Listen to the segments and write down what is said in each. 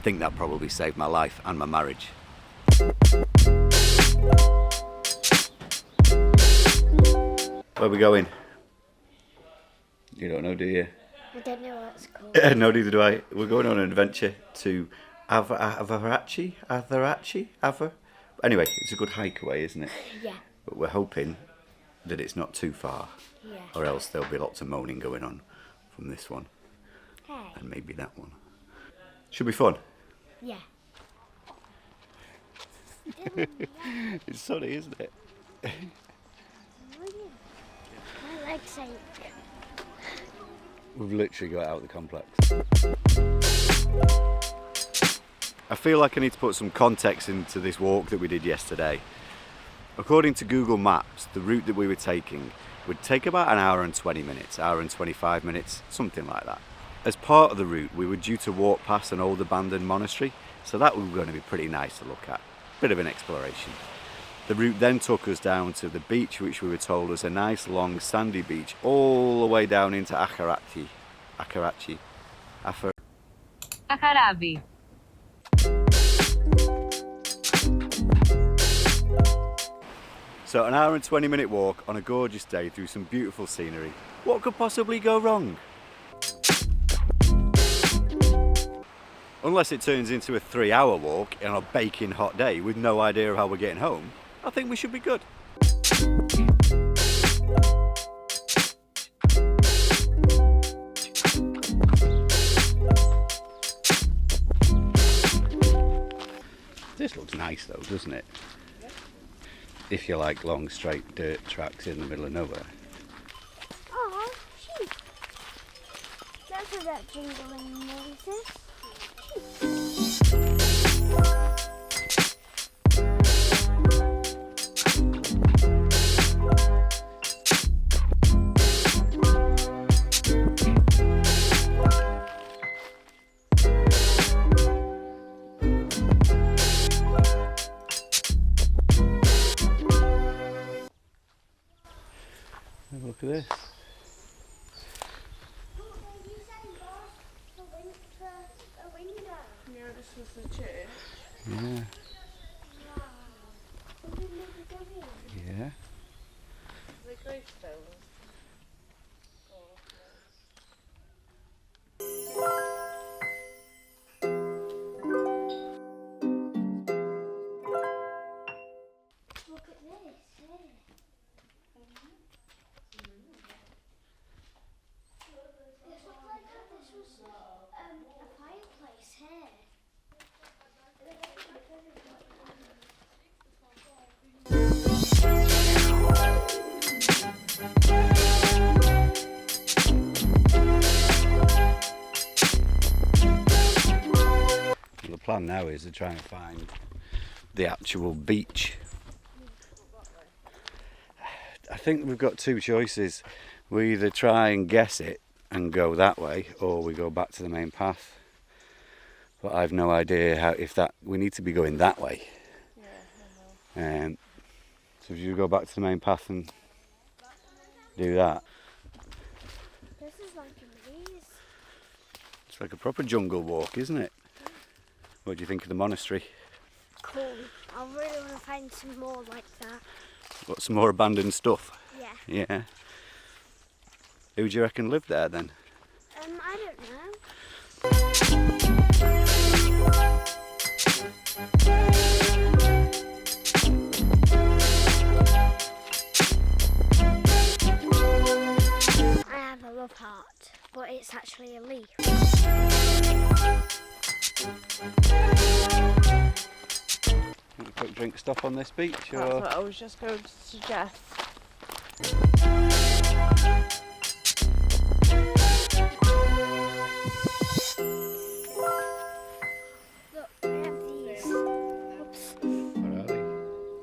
think that probably saved my life and my marriage. Where are we going? You don't know, do you? I don't know what it's called. No, neither do I. We're going on an adventure to Acharavi. Anyway, it's a good hike away, isn't it? Yeah. But we're hoping that it's not too far, Yeah. or else there'll be lots of moaning going on from this one. Hey. And maybe that one. Should be fun. Yeah. It's sunny, isn't it? My legs ache. We've literally got out of the complex. I feel like I need to put some context into this walk that we did yesterday. According to Google Maps, the route that we were taking would take about an hour and 20 minutes, hour and 25 minutes, something like that. As part of the route, we were due to walk past an old abandoned monastery, so that was going to be pretty nice to look at. Bit of an exploration. The route then took us down to the beach, which we were told was a nice long sandy beach, all the way down into Acharavi. Acharavi. So an hour and 20 minute walk on a gorgeous day through some beautiful scenery. What could possibly go wrong? Unless it turns into a 3-hour walk on a baking hot day with no idea of how we're getting home, I think we should be good. This looks nice though, doesn't it? If you like long straight dirt tracks in the middle of nowhere. Oh, sheep. That's what that jingling noise is. Have a look at this. Yeah, this was the church. Yeah. Yeah. The gravestones. Look at this here. This looked like this was a fireplace here. The plan now is to try and find the actual beach. I think we've got two choices. We either try and guess it and go that way, or we go back to the main path. But I've no idea how, if that, we need to be going that way. Yeah, So if you go back to the main path and do that. This is like a maze. It's like a proper jungle walk, isn't it? What do you think of the monastery? Cool. I really want to find some more like that. Got some more abandoned stuff? Yeah. Yeah. Who do you reckon lived there then? I don't know. I have a love heart, but it's actually a leaf. Want a quick drink stop on this beach? That's Or? what I was just going to suggest. Look, I have these. Oops. Where are they?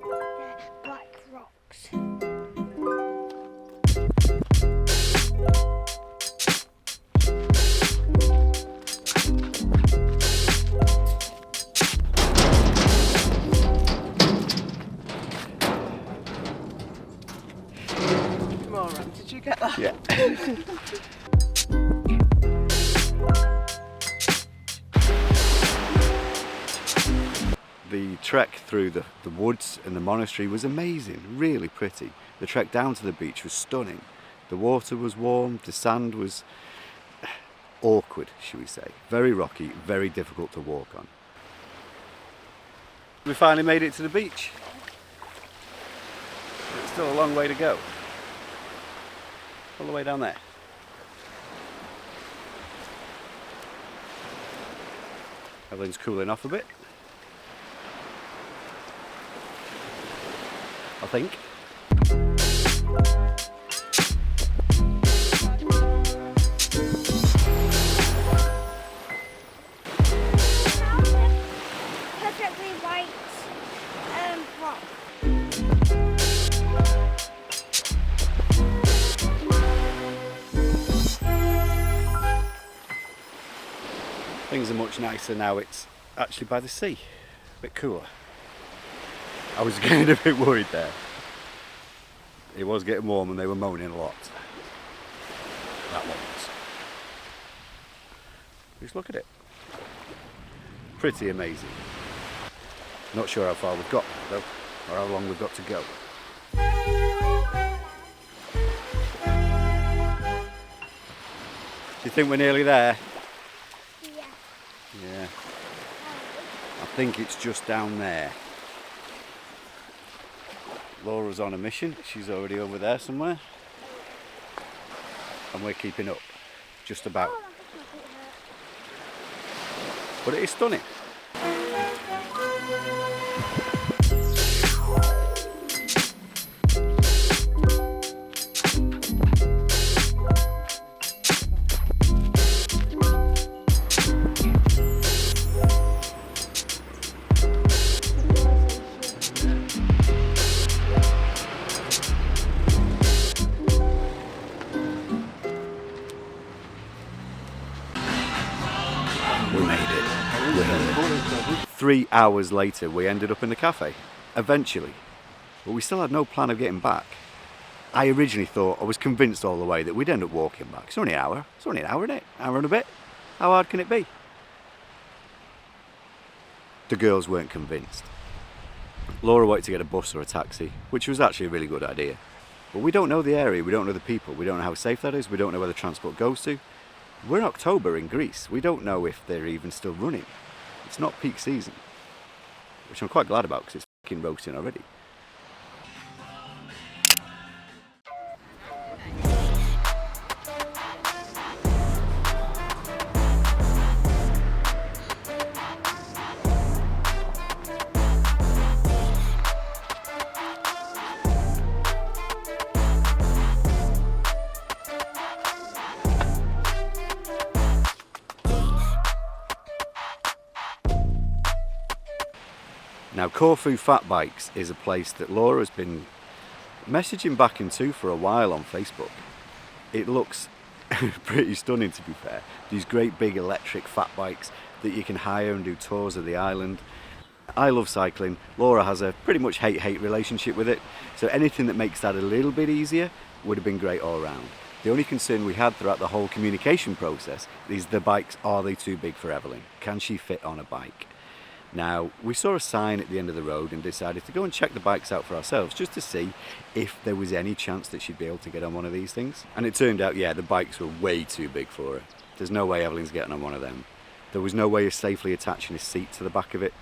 They're black rocks. Moran, did you get that? Yeah. the trek through the woods and the monastery was amazing, really pretty. The trek down to the beach was stunning. The water was warm, the sand was awkward, should we say. Very rocky, very difficult to walk on. We finally made it to the beach. It's still a long way to go. All the way down there. Evelyn's cooling off a bit. I think. Perfectly white rock. Things are much nicer now. It's actually by the sea. A bit cooler. I was getting a bit worried there. It was getting warm and they were moaning a lot. That one was. Just look at it. Pretty amazing. Not sure how far we've got though, or how long we've got to go. Do you think we're nearly there? Yeah. Yeah. I think it's just down there. Laura's on a mission. She's already over there somewhere. And we're keeping up. Just about. Oh, that does not hurt. But it is stunning. We made it. We made it. 3 hours later, we ended up in the cafe. Eventually. But we still had no plan of getting back. I originally thought, I was convinced all the way that we'd end up walking back. It's only an hour. It's only an hour, isn't it? Hour and a bit. How hard can it be? The girls weren't convinced. Laura wanted to get a bus or a taxi, which was actually a really good idea. But we don't know the area, we don't know the people, we don't know how safe that is, we don't know where the transport goes to. We're in October in Greece. We don't know if they're even still running. It's not peak season, which I'm quite glad about because it's fucking roasting already. Now, Corfu Fat Bikes is a place that Laura has been messaging back into for a while on Facebook. It looks pretty stunning, to be fair. These great big electric fat bikes that you can hire and do tours of the island. I love cycling. Laura has a pretty much hate-hate relationship with it, so anything that makes that a little bit easier would have been great all round. The only concern we had throughout the whole communication process is the bikes, are they too big for Evelyn? Can she fit on a bike? Now, we saw a sign at the end of the road and decided to go and check the bikes out for ourselves just to see if there was any chance that she'd be able to get on one of these things. And it turned out, yeah, the bikes were way too big for her. There's no way Evelyn's getting on one of them. There was no way of safely attaching a seat to the back of it.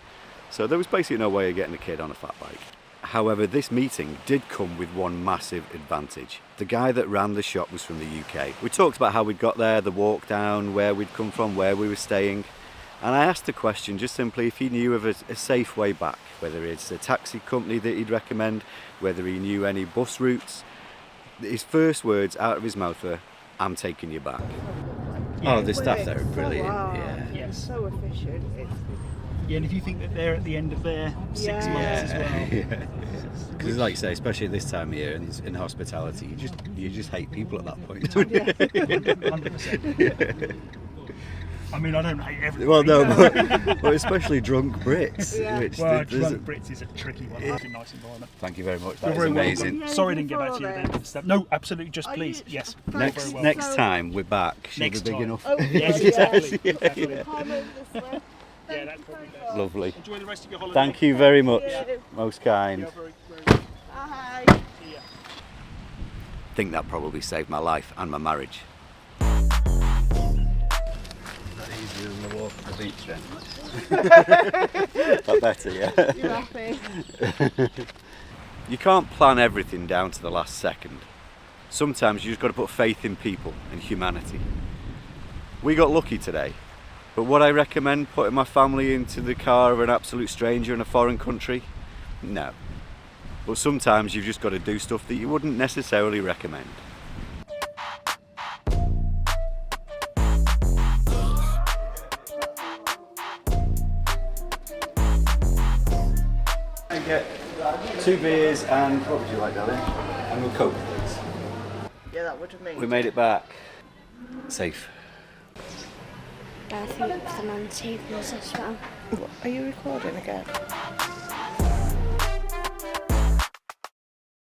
So there was basically no way of getting a kid on a fat bike. However, this meeting did come with one massive advantage. The guy that ran the shop was from the UK. We talked about how we'd got there, the walk down, where we'd come from, where we were staying. And I asked the question just simply if he knew of a safe way back, whether it's a taxi company that he'd recommend, whether he knew any bus routes. His first words out of his mouth were, "I'm taking you back." Yeah. Oh, the staff there are brilliant. Yeah. Yeah. It's so efficient. Yeah, and if you think that they're at the end of their 6 Yeah. months as well. Because like you say, especially at this time of year in hospitality, you just hate people at that point, don't you? 100%. I mean, I don't hate everything. Well, no, but especially drunk Brits. Yeah. Which Well, there's drunk Brits is a tricky one. It's a nice environment. Thank you very much. You're That is very amazing. welcome. Yeah, Sorry I you didn't get back to you follow then. them. Stuff. No, absolutely, just Are please. you- Yes. Thank You're Next very welcome. next time we're back, she'll Next be big time. enough. Oh, Yes, yeah. exactly. Yeah. exactly. Climb over this way. Yeah, that's probably best. Lovely. Enjoy the rest of your holiday. Thank you very much. you. Most kind. Yeah, very good. Bye. See ya. I think that probably saved my life and my marriage. Easier than the walk on the beach then. That better, yeah. You happy? You can't plan everything down to the last second. Sometimes you just got to put faith in people and humanity. We got lucky today, but would I recommend putting my family into the car of an absolute stranger in a foreign country? No. But sometimes you've just got to do stuff that you wouldn't necessarily recommend. I get 2 beers and what would you like, darling? And a Coke, please. Yeah, that would have made. We made it back. Safe. I think the man saved us as well. Are you recording again?